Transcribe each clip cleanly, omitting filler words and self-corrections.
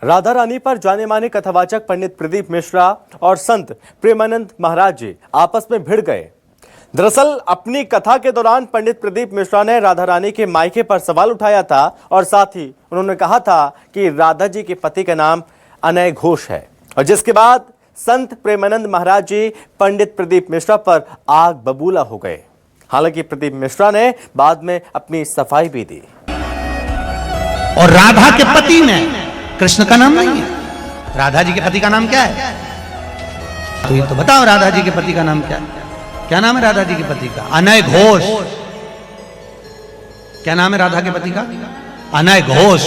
राधा रानी पर जाने माने कथावाचक पंडित प्रदीप मिश्रा और संत प्रेमानंद महाराज जी आपस में भिड़ गए। दरअसल अपनी कथा के दौरान पंडित प्रदीप मिश्रा ने राधा रानी के मायके पर सवाल उठाया था और साथ ही उन्होंने कहा था कि राधा जी के पति का नाम अनय घोष है, और जिसके बाद संत प्रेमानंद महाराज जी पंडित प्रदीप मिश्रा पर आग बबूला हो गए। हालांकि प्रदीप मिश्रा ने बाद में अपनी सफाई भी दी। और राधा के पति ने कृष्ण का नाम नहीं है। राधा जी के पति का नाम क्या है? तो ये तो बताओ, राधा जी के पति का नाम क्या है? क्या नाम है राधा जी के पति का? अनय घोष। क्या नाम है राधा के पति का? अनय घोष।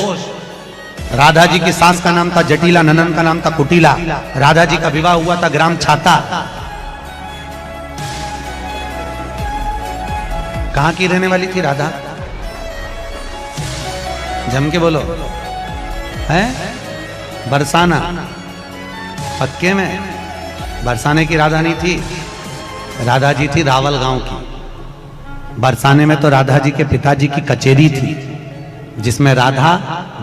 राधा जी की सास का नाम था जटिला, ननन का नाम था कुटिला। राधा जी का विवाह हुआ था ग्राम छाता। कहां की रहने वाली थी राधा? जम के बोलो। है बरसाना। पक्के में बरसाने की राधा नहीं थी, राधा जी थी रावल गांव की। बरसाने में तो राधा जी के पिताजी की कचेरी थी, जिसमें राधा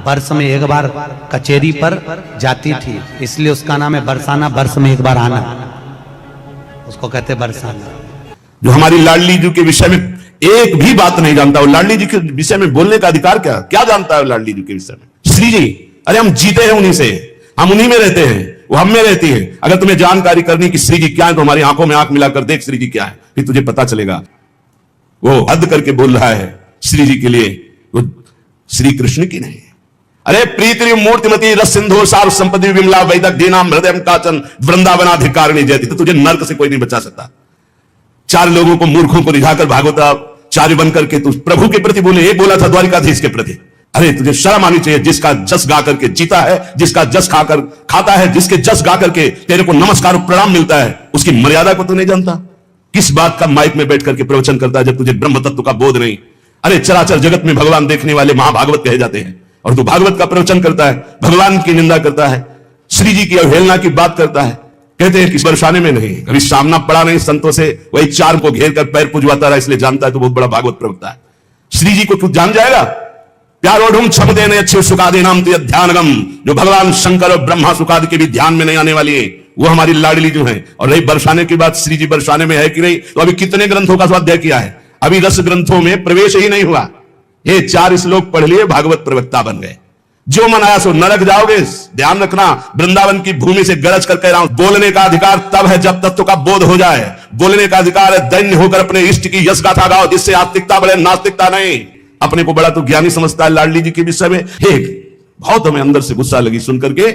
वर्ष में एक बार कचेरी पर जाती थी, इसलिए उसका नाम है बरसाना। वर्ष में एक बार आना, उसको कहते बरसाना। जो हमारी लाडली जी के विषय में एक भी बात नहीं जानता, वो लाडली जी के विषय में बोलने का अधिकार क्या क्या जानता है लाडली जी के विषय में? श्री जी, अरे हम जीते हैं उन्हीं से, हम उन्हीं में रहते हैं, वो हम में रहती है। अगर तुम्हें जानकारी करनी कि श्री जी क्या है तो हमारी आंखों में आंख मिलाकर देख श्री जी क्या है, फिर तुझे पता चलेगा। वो हद करके बोल रहा है श्री जी के लिए, वो श्री कृष्ण की नहीं। अरे प्रीति मूर्तिमती रस सिंधु सार संपत्ति विमला वैदक दीनाम हृदय काचन वृंदावनाधिकारिणी जयती। तो तुझे नर्क से कोई नहीं बचा सकता। चार लोगों को मूर्खों को रिझाकर भागवताचार्य बनकर के तू प्रभु के प्रति बोले, एक बोला था द्वारिकाधीश के प्रति। अरे तुझे शर्म आनी चाहिए। जिसका जस गा करके जीता है, जिसका जस खाकर खाता है, जिसके जस गा करके तेरे को नमस्कार और प्रणाम मिलता है, उसकी मर्यादा को तू नहीं जानता। किस बात का माइक में बैठ करके प्रवचन करता है जब तुझे ब्रह्म तत्व का बोध नहीं? अरे चराचर जगत में भगवान देखने वाले महाभागवत कहे जाते हैं, और तू भागवत का प्रवचन करता है, भगवान की निंदा करता है, श्री जी की अवहेलना की बात करता है। कहते हैं कि बरसाने में नहीं, कभी सामना पड़ा नहीं संतों से, वही चार को घेर कर पैर पुजवाता रहा, इसलिए जानता है तो बहुत बड़ा भागवत प्रवक्ता है। श्री जी को तू जान जाएगा? प्यारो ढूंढ छम देने अच्छे सुखादे नाम तुझे ध्यानगम। जो भगवान शंकर और ब्रह्मा सुखादि के भी ध्यान में नहीं आने वाली है, वो हमारी लाडली जो है। और रही बरसाने की बात, श्री जी बरसाने में है कि नहीं, तो अभी कितने ग्रंथों का स्वाध्याय किया है? अभी 10 ग्रंथों में प्रवेश ही नहीं हुआ। ये 4 श्लोक पढ़ लिए, भागवत प्रवक्ता बन गए। जो मन आया सो नरक जाओगे। ध्यान रखना, वृंदावन की भूमि से गरज कर कह रहा हूं, बोलने का अधिकार तब है जब तत्व का बोध हो जाए। बोलने का अधिकार है दैन्य होकर अपने इष्ट की यश गाथा गाओ, जिससे आस्तिकता बढ़े, नास्तिकता नहीं। अपने को बड़ा तो ज्ञानी समझता है लाडली जी के विषय में। बहुत हमें अंदर से गुस्सा लगी सुनकर के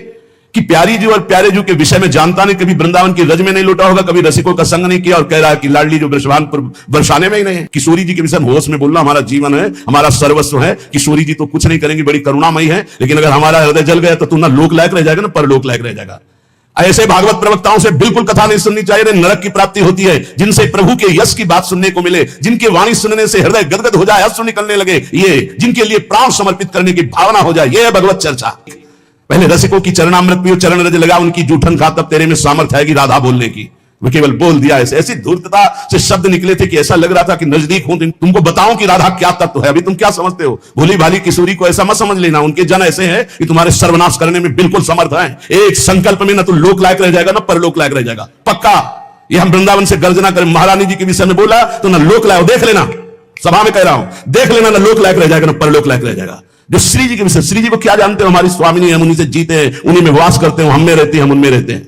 कि प्यारी जी और प्यारे जी के विषय में जानता नहीं, कभी वृंदावन की रज में नहीं लौटा होगा, कभी रसिकों का संग नहीं किया, और कह रहा है कि लाडली जो वृषभान पर बरसाने में ही नहीं है। किशोरी जी के विषय में होश में बोलना हमारा जीवन है, हमारा सर्वस्व है। किशोरी जी तो कुछ नहीं करेंगी, बड़ी करुणामयी है, लेकिन अगर हमारा हृदय जल गया तो तू ना लोक लायक रह जाएगा ना परलोक लायक रह जाएगा। ऐसे भागवत प्रवक्ताओं से बिल्कुल कथा नहीं सुननी चाहिए। नरक की प्राप्ति होती है जिनसे प्रभु के यश की बात सुनने को मिले, जिनके वाणी सुनने से हृदय गदगद हो जाए, अश्रु निकलने लगे, ये जिनके लिए प्राण समर्पित करने की भावना हो जाए, ये है भगवत चर्चा। पहले रसिकों की चरणामृत पियो, चरण रज लगा उनकी जूठन खा, तब तेरे में सामर्थ्य आएगी राधा बोलने की। वो केवल बोल दिया ऐसे, ऐसी धूर्तता से शब्द निकले थे कि ऐसा लग रहा था कि नजदीक हूं, तुमको बताऊं कि राधा क्या तत्व है। अभी तुम क्या समझते हो? भोली भाली किशोरी को ऐसा मत समझ लेना। उनके जन ऐसे हैं कि तुम्हारे सर्वनाश करने में बिल्कुल समर्थ हैं। एक संकल्प में ना तो लोक लायक रह जाएगा ना परलोक लायक रह जाएगा, पक्का। ये हम वृंदावन से गर्जना करें, महारानी जी के विषय में बोला तो ना लोक लायक, देख लेना, सभा में कह रहा हूं, देख लेना, ना लोक लायक रह जाएगा ना परलोक लायक रह जाएगा। जो श्री जी के विषय, श्री जी को क्या जानते हो? हमारी स्वामिनी, हम उन्हीं से जीते हैं, उन्हीं में वास करते हैं, हम में रहते हैं, हम उनमें रहते हैं।